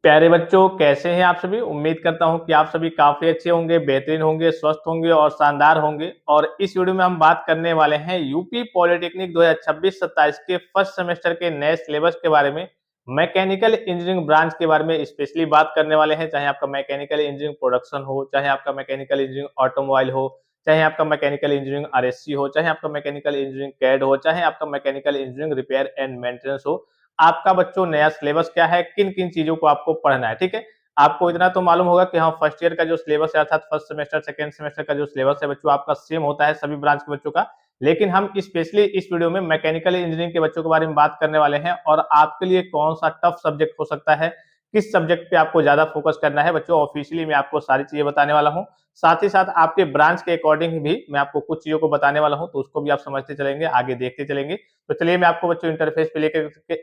प्यारे बच्चों, कैसे हैं आप सभी? उम्मीद करता हूं कि आप सभी काफ़ी अच्छे होंगे, बेहतरीन होंगे, स्वस्थ होंगे और शानदार होंगे। और इस वीडियो में हम बात करने वाले हैं यूपी पॉलिटेक्निक 2026-27 के फर्स्ट सेमेस्टर के नए सिलेबस के बारे में। मैकेनिकल इंजीनियरिंग ब्रांच के बारे में स्पेशली बात करने वाले हैं, चाहे आपका मैकेनिकल इंजीनियरिंग प्रोडक्शन हो, चाहे आपका मैकेनिकल इंजीनियरिंग ऑटोमोबाइल हो, चाहे आपका मैकेनिकल इंजीनियरिंग आरएससी हो, चाहे आपका मैकेनिकल इंजीनियरिंग कैड हो, चाहे आपका mechanical engineering repair and maintenance हो। आपका बच्चों नया सिलेबस क्या है, किन-किन चीज़ों को आपको पढ़ना है, ठीक है? आपको इतना तो मालूम होगा कि हाँ, फर्स्ट ईयर का जो सिलेबस है अर्थात फर्स्ट सेमेस्टर, सेकंड सेमेस्टर का जो सिलेबस है बच्चों आपका सेम होता है सभी ब्रांच के बच्चों का। लेकिन हम स्पेशली इस वीडियो में मैकेनिकल इंजीनियरिंग के बच्चों के बारे में बात करने वाले हैं और आपके लिए कौन-सा टफ सब्जेक्ट हो सकता है, किस सब्जेक्ट पे आपको ज़्यादा फोकस करना है बच्चों ऑफिशियली मैं आपको सारी चीज़ें बताने वाला हूँ। साथ ही साथ आपके ब्रांच के अकॉर्डिंग भी मैं आपको कुछ चीज़ों को बताने वाला हूँ, तो उसको भी आप समझते चलेंगे, आगे देखते चलेंगे। तो चलिए मैं आपको बच्चों इंटरफेस पे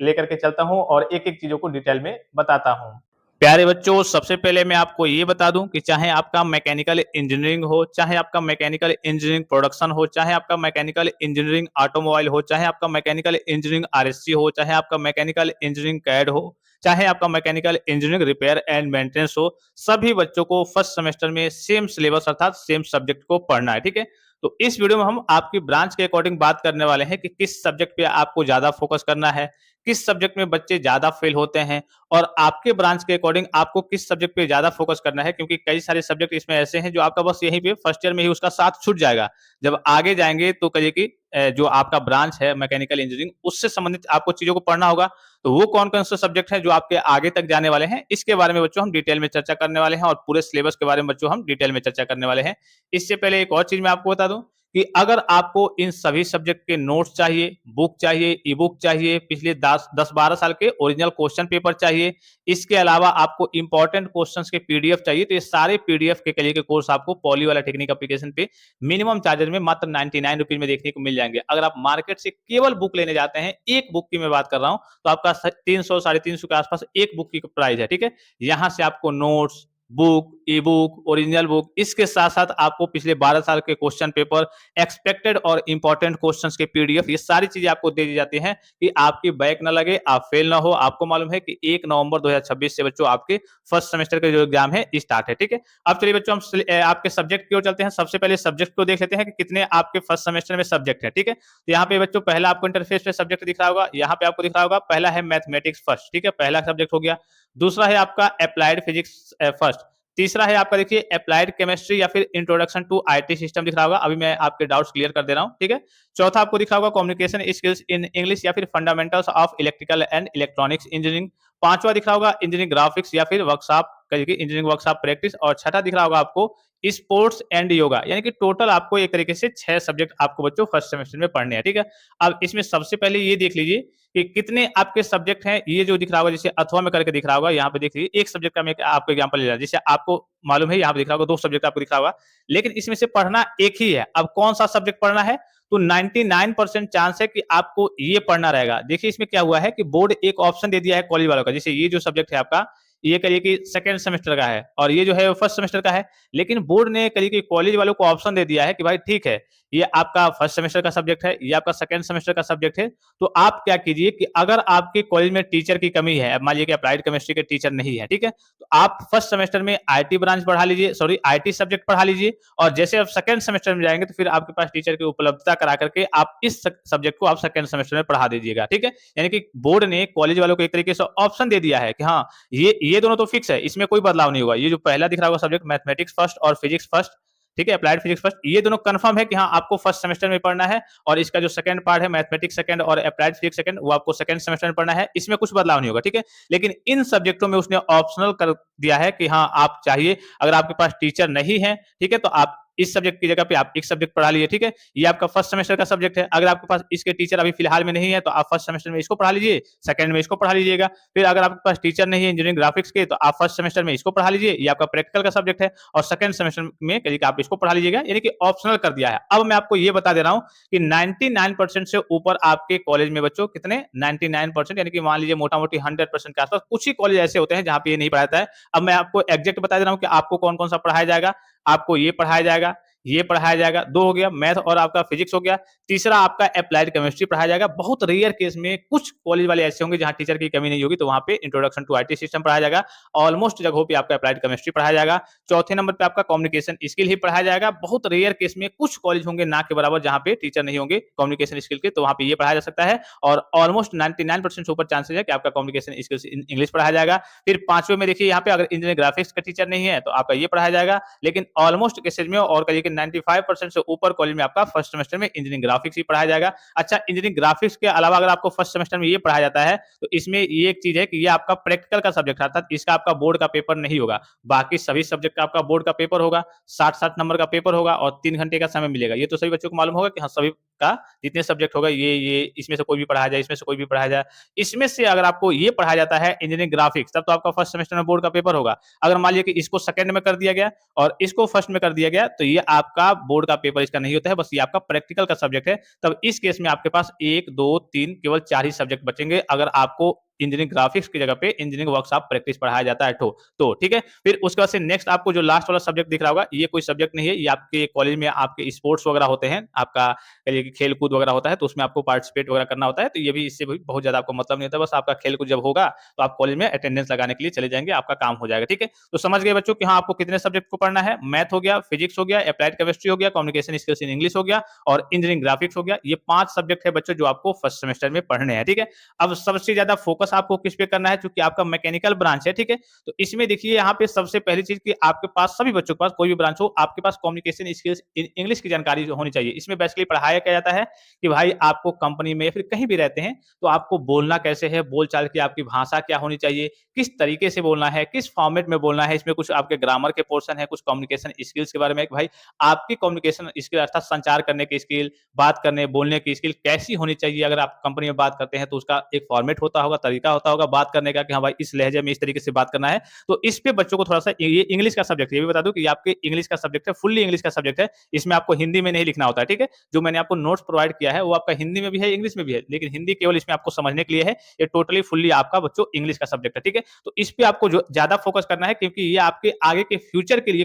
लेकर के चलता हूँ और एक-एक चीज़ों को डिटेल में बताता हूँ। प्यारे बच्चों, सबसे पहले मैं आपको ये बता दूं कि चाहे आपका मैकेनिकल इंजीनियरिंग हो, चाहे आपका मैकेनिकल इंजीनियरिंग प्रोडक्शन हो, चाहे आपका मैकेनिकल इंजीनियरिंग ऑटोमोबाइल हो, चाहे आपका मैकेनिकल इंजीनियरिंग आरएससी हो, चाहे आपका मैकेनिकल इंजीनियरिंग कैड हो, चाहे आपका mechanical engineering repair and maintenance हो, सभी बच्चों को फर्स्ट सेमेस्टर में सेम सिलेबस अर्थात सेम सब्जेक्ट को पढ़ना है, ठीक है? तो इस वीडियो में हम आपकी ब्रांच के अकॉर्डिंग बात करने वाले हैं कि किस सब्जेक्ट पे आपको ज्यादा फोकस करना है, किस सब्जेक्ट में बच्चे ज्यादा फेल होते हैं और आपके ब्रांच के अकॉर्डिंग आपको किस सब्जेक्ट पे ज्यादा फोकस करना है, क्योंकि कई सारे सब्जेक्ट इसमें ऐसे हैं जो आपका बस यहीं पे फर्स्ट ईयर में ही उसका साथ छूट जाएगा। जब आगे जाएंगे तो कहिए कि जो आपका ब्रांच है मैकेनिकल इंजीनियरिंग उससे संबंधित आपको चीजों को पढ़ना होगा। तो वो कौन कौन से सब्जेक्ट है जो आपके आगे तक जाने वाले हैं, इसके बारे में बच्चों हम डिटेल में चर्चा करने वाले हैं और पूरे सिलेबस के बारे में बच्चों हम डिटेल में चर्चा करने वाले हैं। इससे पहले एक और चीज मैं आपको बता दूं कि अगर आपको इन सभी सब्जेक्ट के नोट्स चाहिए, बुक चाहिए, ई बुक चाहिए, पिछले 10-12 साल के ओरिजिनल क्वेश्चन पेपर चाहिए, इसके अलावा आपको इंपॉर्टेंट क्वेश्चंस के पीडीएफ चाहिए, तो ये सारे पीडीएफ के लिए के कोर्स आपको पॉली वाला टेक्निक एप्लीकेशन पे मिनिमम चार्जेस में मात्र 99 रुपीज में देखने को मिल जाएंगे। अगर आप मार्केट से केवल बुक लेने जाते हैं, एक बुक की मैं बात कर रहा हूं, तो आपका 300 350 के आसपास एक बुक की प्राइस है, ठीक है? यहां से आपको नोट्स, बुक, ई बुक, ओरिजिनल बुक, इसके साथ साथ आपको पिछले 12 साल के क्वेश्चन पेपर, एक्सपेक्टेड और इंपॉर्टेंट क्वेश्चंस के पीडीएफ, ये सारी चीजें आपको दे दी जाती हैं कि आपकी बैक ना लगे, आप फेल ना हो। आपको मालूम है कि 1 नवंबर 2026 से बच्चों आपके फर्स्ट सेमेस्टर का जो एग्जाम है स्टार्ट है, ठीक है? अब चलिए बच्चों हम आपके सब्जेक्ट की ओर चलते हैं। सबसे पहले सब्जेक्ट को देख लेते हैं कि कितने आपके फर्स्ट सेमेस्टर में सब्जेक्ट है, ठीक है? तो यहाँ पे बच्चों पहला आपको इंटरफेस पे सब्जेक्ट दिख रहा होगा, यहाँ पे आपको दिख रहा होगा पहला है मैथमेटिक्स फर्स्ट, ठीक है? पहला सब्जेक्ट हो गया। दूसरा है आपका अप्लाइड फिजिक्स फर्स्ट। तीसरा है आपका देखिए अप्लाइड केमिस्ट्री या फिर इंट्रोडक्शन टू आईटी सिस्टम दिख रहा होगा। अभी मैं आपके डाउट्स क्लियर कर दे रहा हूं, ठीक है? चौथा आपको दिख रहा होगा कम्युनिकेशन स्किल्स इन इंग्लिश या फिर fundamentals of electrical and electronics engineering. पांचवा दिख रहा होगा इंजीनियरिंग ग्राफिक्स या फिर वर्कशॉप, इंजीनियरिंग वर्कशॉप प्रैक्टिस। और छठा दिख रहा होगा आपको स्पोर्ट्स एंड योगा। यानी कि टोटल आपको एक तरीके से 6 सब्जेक्ट आपको बच्चों फर्स्ट सेमेस्टर में पढ़ने हैं, ठीक है? अब इसमें सबसे पहले ये देख लीजिए कि कितने आपके सब्जेक्ट हैं। ये जो दिख रहा होगा जैसे अथवा में करके दिख रहा होगा, यहाँ पे देख लीजिए एक सब्जेक्ट का मैं आपको एग्जांपल ले रहा हूं। जैसे आपको मालूम है यहाँ पे दिख रहा होगा 2 सब्जेक्ट आपको दिख रहा होगा, लेकिन इसमें से पढ़ना एक ही है। अब कौन सा सब्जेक्ट पढ़ना है? तो 99% चांस है कि आपको ये पढ़ना रहेगा। देखिए इसमें क्या हुआ है कि बोर्ड एक ऑप्शन दे दिया है कॉलेज वालों का। जैसे ये जो सब्जेक्ट है आपका, ये करिए कि सेकंड सेमेस्टर का है और ये जो है फर्स्ट सेमेस्टर का है, लेकिन बोर्ड ने करिए कि कॉलेज वालों को ऑप्शन दे दिया है कि भाई ठीक है, ये आपका फर्स्ट सेमेस्टर का सब्जेक्ट है, ये आपका सेकंड सेमेस्टर का सब्जेक्ट है। तो आप क्या कीजिए कि अगर आपके कॉलेज में टीचर की कमी है, मान लीजिए कि अप्लाइड केमिस्ट्री के टीचर नहीं है, ठीक है? तो आप फर्स्ट सेमेस्टर में आईटी ब्रांच पढ़ा लीजिए, सॉरी आईटी सब्जेक्ट पढ़ा लीजिए। और जैसे आप सेकंड सेमेस्टर में जाएंगे तो फिर आपके पास टीचर की उपलब्धता करा करके आप इस सब्जेक्ट को आप सेकंड सेमेस्टर में पढ़ा दीजिएगा, ठीक है? यानी कि बोर्ड ने कॉलेज वालों को एक तरीके से ऑप्शन दे दिया है कि हाँ, ये दोनों तो फिक्स है, इसमें कोई बदलाव नहीं होगा। ये जो पहला दिख रहा होगा सब्जेक्ट मैथमेटिक्स फर्स्ट और फिजिक्स फर्स्ट, ठीक है? अप्लाइड फिजिक्स फर्स्ट, ये दोनों कंफर्म है कि हाँ आपको फर्स्ट सेमेस्टर में पढ़ना है। और इसका जो सेकंड पार्ट है मैथमेटिक्स सेकंड और अप्लाइड फिजिक्स सेकंड, वो आपको सेकंड सेमेस्टर में पढ़ना है। इसमें कुछ बदलाव नहीं होगा, ठीक है? लेकिन इन सब्जेक्टों में उसने ऑप्शनल कर दिया है कि हाँ आप चाहिए, अगर आपके पास टीचर नहीं है, ठीक है, तो आप इस सब्जेक्ट की जगह पे आप एक सब्जेक्ट पढ़ा लीजिए, ठीक है? ये आपका फर्स्ट सेमेस्टर का सब्जेक्ट है। अगर आपके पास इसके टीचर अभी फिलहाल में नहीं है तो आप फर्स्ट सेमेस्टर में इसको पढ़ा लीजिए, सेकंड में इसको पढ़ा लीजिएगा। फिर अगर आपके पास टीचर नहीं है इंजीनियरिंग ग्राफिक्स के, तो आप फर्स्ट सेमेस्टर में इसको पढ़ा लीजिए, ये आपका प्रैक्टिकल का सब्जेक्ट है। और सेकंड सेमेस्टर में करिए कि आप इसको पढ़ा लीजिएगा, यानी कि ऑप्शनल कर दिया है। अब मैं आपको ये बता दे रहा हूं कि 99% से ऊपर आपके कॉलेज में बच्चों कितने 99%, यानी कि मान लीजिए मोटा मोटी 100% के आसपास, कुछ ही कॉलेज ऐसे होते हैं जहां पे ये नहीं पढ़ाता है। अब मैं आपको एग्जैक्ट बता दे रहा हूं कि आपको कौन कौन सा पढ़ाया जाएगा। आपको ये पढ़ाया जाएगा, ये पढ़ाया जाएगा। 2 हो गया मैथ और आपका फिजिक्स हो गया। तीसरा आपका एप्लाइड केमिस्ट्री पढ़ाया जाएगा। बहुत रेयर केस में कुछ कॉलेज वाले ऐसे होंगे जहाँ टीचर की कमी नहीं होगी, तो वहाँ पे इंट्रोडक्शन टू आईटी सिस्टम पढ़ाया जाएगा। ऑलमोस्ट जगहों पे आपका एप्लाइड केमिस्ट्री पढ़ाया जाएगा। चौथे नंबर पे आपका कम्युनिकेशन स्किल ही पढ़ाया जाएगा। बहुत रेयर केस में कुछ कॉलेज होंगे ना के बराबर जहाँ पे टीचर नहीं होंगे कम्युनिकेशन स्किल के, तो वहाँ पे ये पढ़ाया जा सकता है। और ऑलमोस्ट 99% से ऊपर चांसेस है कि आपका कम्युनिकेशन स्किल्स इन इंग्लिश पढ़ाया जाएगा। फिर पांचवें में देखिए यहाँ पे अगर इंजीनियरिंग ग्राफिक्स का टीचर नहीं है तो आपका ये पढ़ाया जाएगा। लेकिन ऑलमोस्ट केसेज में और कहिए कि 95% से ऊपर कॉलेज में आपका फर्स्ट सेमेस्टर में इंजीनियरिंग ग्राफिक्स ही पढ़ाया जाएगा। अच्छा, इंजीनियरिंग ग्राफिक्स के अलावा अगर आपको फर्स्ट सेमेस्टर में ये पढ़ाया जाता है तो इसमें ये एक चीज है कि ये आपका प्रैक्टिकल का सब्जेक्ट है, अर्थात इसका आपका बोर्ड का पेपर नहीं होगा। बाकी सभी सब्जेक्ट का आपका बोर्ड का पेपर होगा, 60-60 नंबर का पेपर होगा और 3 घंटे का समय मिलेगा। ये तो सभी बच्चों को मालूम होगा कि हाँ, सभी का जितने सब्जेक्ट होगा ये इसमें से कोई भी पढ़ाया जाए, इसमें से कोई भी पढ़ाया जाए। इसमें से अगर आपको ये पढ़ाया जाता है इंजीनियरिंग ग्राफिक्स, तब तो आपका फर्स्ट सेमेस्टर में बोर्ड का पेपर होगा। अगर मान लीजिए कि इसको सेकंड में कर दिया गया और इसको फर्स्ट में कर दिया गया, तो ये आपका बोर्ड का पेपर इसका नहीं होता है, बस ये आपका प्रैक्टिकल का सब्जेक्ट है। तब इस केस में आपके पास 1, 2, 3 केवल 4 ही सब्जेक्ट बचेंगे अगर आपको इंजीनियरिंग ग्राफिक्स की जगह पे इंजीनियरिंग वर्कशॉप प्रैक्टिस पढ़ाया जाता है तो ठीक है। फिर उसके बाद से नेक्स्ट आपको जो लास्ट वाला सब्जेक्ट दिख रहा होगा, ये कोई सब्जेक्ट नहीं है, ये आपके कॉलेज में आपके स्पोर्ट्स वगैरह होते हैं, आपका कहिए कि खेल कूद वगैरह होता है, तो उसमें आपको पार्टिसिपेट वगैरह करना होता है। तो ये भी इससे भी बहुत ज्यादा आपको मतलब नहीं होता, बस आपका खेल कूद जब होगा तो आप कॉलेज में अटेंडेंस लगाने के लिए चले जाएंगे, आपका काम हो जाएगा। ठीक है, तो समझ गए बच्चों कि हाँ, आपको कितने सब्जेक्ट को पढ़ना है। मैथ हो गया, फिजिक्स हो गया, अप्लाइड केमिस्ट्री हो गया, कम्युनिकेशन स्किल्स इन इंग्लिश हो गया और इंजीनियरिंग ग्राफिक्स हो गया। ये 5 सब्जेक्ट है बच्चों जो आपको फर्स्ट सेमेस्टर में पढ़ने हैं। ठीक है, अब सबसे ज्यादा फोकस आपको किस पे करना है, क्योंकि आपका मैकेनिकल ब्रांच है। ठीक है, तो इसमें देखिए यहाँ पे सबसे पहली चीज कि आपके पास, सभी बच्चों के पास कोई भी ब्रांच हो, आपके पास कम्युनिकेशन स्किल्स इन इंग्लिश की जानकारी होनी चाहिए। इसमें बेसिकली पढ़ाया क्या जाता है कि भाई आपको कंपनी में फिर कहीं भी रहते हैं तो आपको बोलना कैसे है, बोलचाल की आपकी भाषा क्या होनी चाहिए, किस तरीके से बोलना है, किस फॉर्मेट में बोलना है। इसमें कुछ आपके ग्रामर के पोर्शन है, कुछ कम्युनिकेशन स्किल्स के बारे में कि भाई आपकी कम्युनिकेशन स्किल अर्थात संचार करने की स्किल, बात करने बोलने की स्किल कैसी होनी चाहिए। अगर आप कंपनी में बात करते हैं तो उसका एक फॉर्मेट होता होगा, तरीका होता होगा बात करने का कि हाँ भाई इस लहजे में इस तरीके से बात करना है। तो इस पे बच्चों को थोड़ा सा, ये इंग्लिश का सब्जेक्ट है, ये भी बता दूं कि ये आपके इंग्लिश का सब्जेक्ट है, फुल्ली इंग्लिश का सब्जेक्ट है। इसमें आपको हिंदी में नहीं लिखना होता है। ठीक है, जो मैंने आपको नोट्स प्रोवाइड किया है वो आपका हिंदी में भी है, इंग्लिश में भी है, लेकिन हिंदी केवल इसमें आपको समझने के लिए है। ये टोटली फुल्ली आपका बच्चों इंग्लिश का सब्जेक्ट है। ठीक है, तो इस पे आपको जो ज्यादा फोकस करना है, क्योंकि ये आपके आगे के फ्यूचर के लिए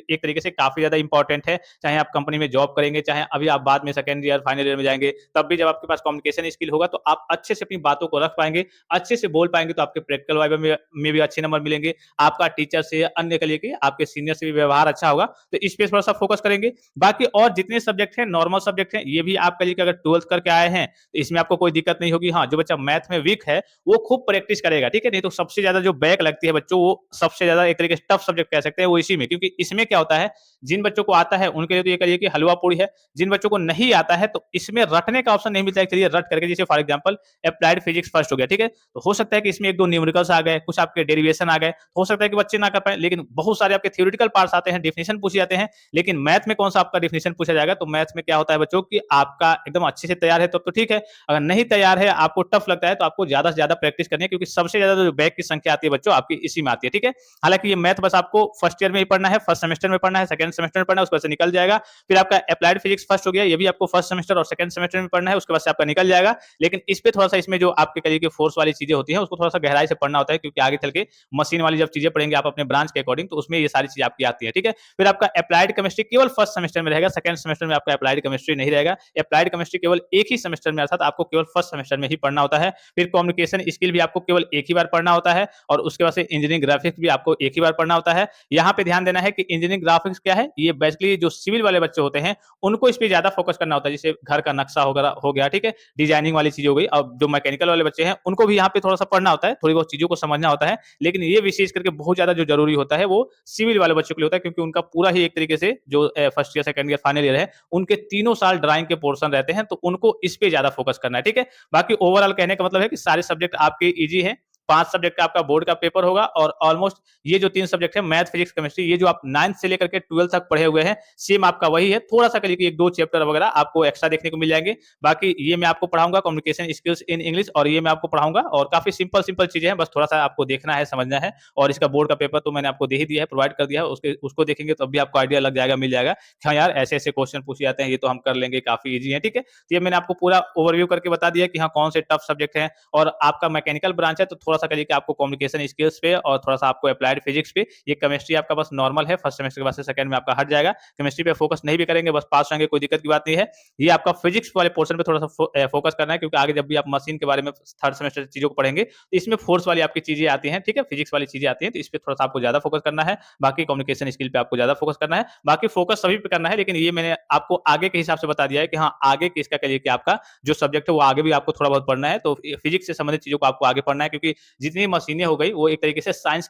एक तरीके से काफी ज्यादा इंपॉर्टेंट है। चाहे आप कंपनी में जॉब करेंगे, चाहे अभी आप बाद में सेकंड ईयर फाइनल ईयर में जाएंगे, तब भी जब आपके पास कम्युनिकेशन स्किल होगा तो आप अच्छे से अपनी बातों को रख पाएंगे, अच्छे से बोल पाएंगे, तो आपके प्रैक्टिकल वाइवा में भी अच्छे नंबर मिलेंगे। आपका टीचर से, अन्य के लिए कि आपके सीनियर से भी व्यवहार अच्छा होगा, तो इस पे थोड़ा सा फोकस करेंगे। बाकी और जितने सब्जेक्ट हैं नॉर्मल सब्जेक्ट हैं, ये भी आप कहिए कि अगर 12th करके आए हैं तो इसमें आपको कोई दिक्कत नहीं होगी। हाँ, जो बच्चा मैथ में वीक है वो खूब प्रैक्टिस करेगा। ठीक है, नहीं तो सबसे ज्यादा जो बैक लगती है बच्चों, वो सबसे ज्यादा एक तरीके से टफ सब्जेक्ट कह सकते हैं वो इसी में, क्योंकि इसमें क्या होता है, जिन बच्चों को आता है उनके लिए तो ये कहिए कि हलवा पूरी है। जिन बच्चों को नहीं आता है तो इसमें रटने का ऑप्शन नहीं मिलता है, चलिए रट करके, जैसे for example applied physics first हो गया। ठीक है, तो हो सकता है कि इसमें 1-2 न्यूमेरिकल्स आ गए, कुछ आपके डेरिवेशन आ गए, हो सकता है कि बच्चे ना कर पाए, लेकिन बहुत सारे आपके थ्योरेटिकल पार्ट्स आते हैं, डेफिनेशन पूछे जाते हैं। लेकिन मैथ में कौन सा आपका डेफिनेशन पूछा जाएगा, तो मैथ में क्या होता है बच्चों कि आपका एकदम अच्छे से तैयार है तब तो ठीक है, अगर नहीं तैयार है, आपको टफ लगता है, तो आपको ज्यादा से ज्यादा प्रैक्टिस करनी है, क्योंकि सबसे ज्यादा जो बैक की संख्या आती है बच्चों आपकी इसी में आती है। ठीक है, हालांकि ये मैथ बस आपको फर्स्ट ईयर में ही पढ़ना है, फर्स्ट सेमेस्टर में पढ़ना है, सेकंड सेमेस्टर में पढ़ना है, उसके बाद से निकल जाएगा। फिर आपका अप्लाइड फिजिक्स फर्स्ट हो गया, ये भी आपको फर्स्ट सेमेस्टर और सेकंड सेमेस्टर में पढ़ना है, उसके बाद से आपका निकल जाएगा। लेकिन इस पे थोड़ा सा, इसमें जो आपके करिए कि फोर्स वाली चीजें होती हैं उसको थोड़ा सा गहराई से पढ़ना होता है, क्योंकि आगे चल के मशीन वाली जब चीजें पढ़ेंगे आप अपने ब्रांच के अकॉर्डिंग, तो उसमें ये सारी चीजें आपकी आती है। ठीक है, फिर आपका अप्लाइड केमिस्ट्री केवल फर्स्ट सेमेस्टर में रहेगा, सेकंड सेमेस्टर में आपका अप्लाइड केमिस्ट्री नहीं रहेगा। अप्लाइड केमिस्ट्री केवल एक ही सेमेस्टर में, अर्थात आपको केवल फर्स्ट सेमेस्टर में ही पढ़ना होता है। फिर कम्युनिकेशन स्किल भी आपको केवल एक ही बार पढ़ना होता है, और उसके बाद से इंजीनियरिंग ग्राफिक्स भी आपको एक ही बार पढ़ना होता है। यहाँ पे ध्यान देना है कि इंजीनियरिंग ग्राफिक्स क्या है, ये बेसिकली जो सिविल वाले बच्चे होते हैं उनको इस पे ज्यादा फोकस करना होता है, जैसे घर का नक्शा वगैरह हो गया। ठीक है, डिजाइनिंग वाली चीज हो गई। अब जो मैकेनिकल वाले बच्चे हैं उनको भी यहाँ पे थोड़ा सा पढ़ना होता है, थोड़ी बहुत चीजों को समझना होता है, लेकिन ये विशेष करके बहुत ज्यादा जो जरूरी होता है वो सिविल वाले बच्चों के लिए होता है, क्योंकि उनका पूरा ही एक तरीके से जो first year, second year, final year है, उनके तीनों साल ड्राइंग के पोर्शन रहते हैं, तो उनको इस पे ज्यादा फोकस करना है। ठीक है, बाकी ओवरऑल कहने का मतलब है कि सारे सब्जेक्ट आपके इजी हैं। 5 सब्जेक्ट का आपका बोर्ड का पेपर होगा, और ऑलमोस्ट ये जो 3 सब्जेक्ट है, मैथ, फिजिक्स, केमिस्ट्री, ये जो आप 9th से लेकर के 12th तक पढ़े हुए हैं, सेम आपका वही है। थोड़ा सा करिए कि 1-2 चैप्टर वगैरह आपको एक्स्ट्रा देखने को मिल जाएंगे। बाकी ये मैं आपको पढ़ाऊंगा कम्युनिकेशन स्किल्स इन इंग्लिश, और ये मैं आपको पढ़ाऊंगा, और काफी सिंपल सिंपल चीजें हैं, बस थोड़ा सा आपको देखना है, समझना है। और इसका बोर्ड का पेपर तो मैंने आपको दे ही दिया है, प्रोवाइड कर दिया है, उसको देखेंगे तो भी आपको आइडिया लग जाएगा, मिल जाएगा कि हाँ यार ऐसे ऐसे क्वेश्चन पूछे जाते हैं, ये तो हम कर लेंगे, काफी ईजी है। ठीक है, तो ये मैंने आपको पूरा ओवरव्यू करके बता दिया कि हाँ कौन से टफ सब्जेक्ट हैं। और आपका मैकेनिकल ब्रांच है तो थोड़ा थोड़ा-सा करिए कि आपको कम्युनिकेशन स्किल्स पे और थोड़ा-सा आपको एप्लाइड फिजिक्स पे, ये केमिस्ट्री आपका बस नॉर्मल है, फर्स्ट सेमेस्टर के बाद से सेकंड में आपका हट जाएगा। केमिस्ट्री पे फोकस नहीं भी करेंगे, बस पास होंगे, कोई दिक्कत की बात नहीं है। ये आपका फिजिक्स वाले पोर्शन पे थोड़ा-सा फोकस करना है, क्योंकि आगे जब भी आप मशीन के बारे में थर्ड सेमेस्टर चीज़ों को पढ़ेंगे, तो इसमें फोर्स वाली आपकी चीज़ें आती हैं, ठीक है? फिजिक्स वाली चीज़ें आती हैं, तो इस पे थोड़ा-सा आपको ज़्यादा फोकस करना है। बाकी कम्युनिकेशन स्किल पे आपको ज़्यादा फोकस करना है। बाकी फोकस सभी पे करना है, लेकिन ये मैंने आपको आगे के हिसाब से बता दिया है कि हाँ, आगे के इसका करिए कि आपका जो सब्जेक्ट है, वो आगे भी आपको थोड़ा बहुत पढ़ना है। तो फिजिक्स से संबंधित चीज़ों को आपको आगे पढ़ना है, क्योंकि जितनी मशीनें हो गई, वो एक तरीके से साइंस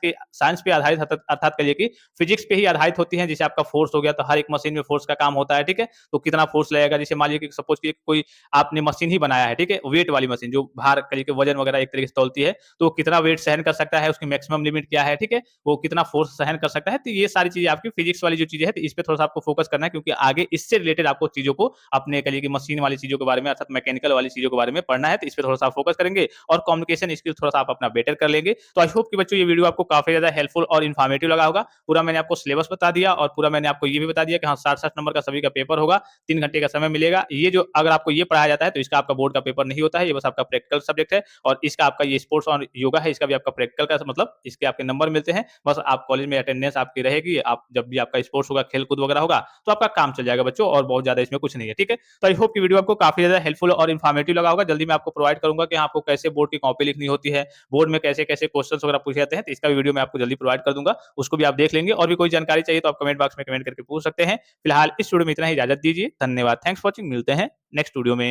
पे आधारित अर्थात कहिए कि फिजिक्स पे ही आधारित होती हैं। जैसे आपका फोर्स हो गया, तो हर एक मशीन में फोर्स का काम होता है, ठीक है? तो कितना फोर्स लगेगा, जैसे मान लीजिए कि सपोज कि कोई आपने मशीन ही बनाया है, ठीक है? वेट वाली मशीन जो भार करिए कि वजन वगैरह एक तरीके से तौलती है, तो कितना वेट सहन कर सकता है, उसकी मैक्सिमम लिमिट क्या है, ठीक है? वो कितना फोर्स सहन कर सकता है, तो ये सारी चीजें आपकी फिजिक्स वाली जो चीजें है, तो इस पे थोड़ा सा आपको फोकस करना है, क्योंकि आगे इससे रिलेटेड आपको चीजों को अपने करिए कि मशीन वाली चीजों के बारे में, अर्थात मैकेनिकल वाली चीजों के बारे में पढ़ना है, तो इस पे थोड़ा सा फोकस करेंगे और कम्युनिकेशन स्किल थोड़ा सा आप अपना बेटर कर लेंगे। तो आई होप कि बच्चों ये वीडियो आपको काफी ज्यादा हेल्पफुल और इन्फॉर्मेटिव लगा होगा। पूरा मैंने आपको सिलेबस बता दिया और पूरा मैंने आपको ये भी बता दिया कि हाँ 60-60 नंबर का सभी का पेपर होगा, 3 घंटे का समय मिलेगा। ये जो अगर आपको ये पढ़ाया जाता है, तो इसका आपका बोर्ड का पेपर नहीं होता है, ये बस आपका प्रैक्टिकल सब्जेक्ट है। और इसका आपका ये स्पोर्ट्स और योगा है, इसका भी आपका प्रैक्टिकल का मतलब इसके आपके नंबर मिलते हैं। बस आप कॉलेज में अटेंडेंस आपकी रहेगी, आप जब भी आपका स्पोर्ट्स होगा, खेल-कूद वगैरह होगा, तो आपका काम चल जाएगा बच्चों, और बहुत ज़्यादा इसमें कुछ नहीं है, ठीक है? तो आई होप कि वीडियो आपको काफ़ी ज़्यादा हेल्पफुल और इन्फॉर्मेटिव लगा होगा। जल्दी मैं आपको प्रोवाइड करूँगा कि आपको कैसे बोर्ड की कॉपी लिखनी होती है, बोर्ड में कैसे-कैसे क्वेश्चन्स वगैरह पूछे जाते हैं, तो इसका वीडियो मैं आपको जल्दी प्रोवाइड कर दूँगा। उसको भी आप देख लेंगे, और भी कोई जानकारी चाहिए तो आप कमेंट बॉक्स में कमेंट करके पूछ सकते हैं। फिलहाल इस वीडियो में इतना ही, इजाज़त दीजिए। धन्यवाद। Thanks for watching. मिलते हैं नेक्स्ट वीडियो में।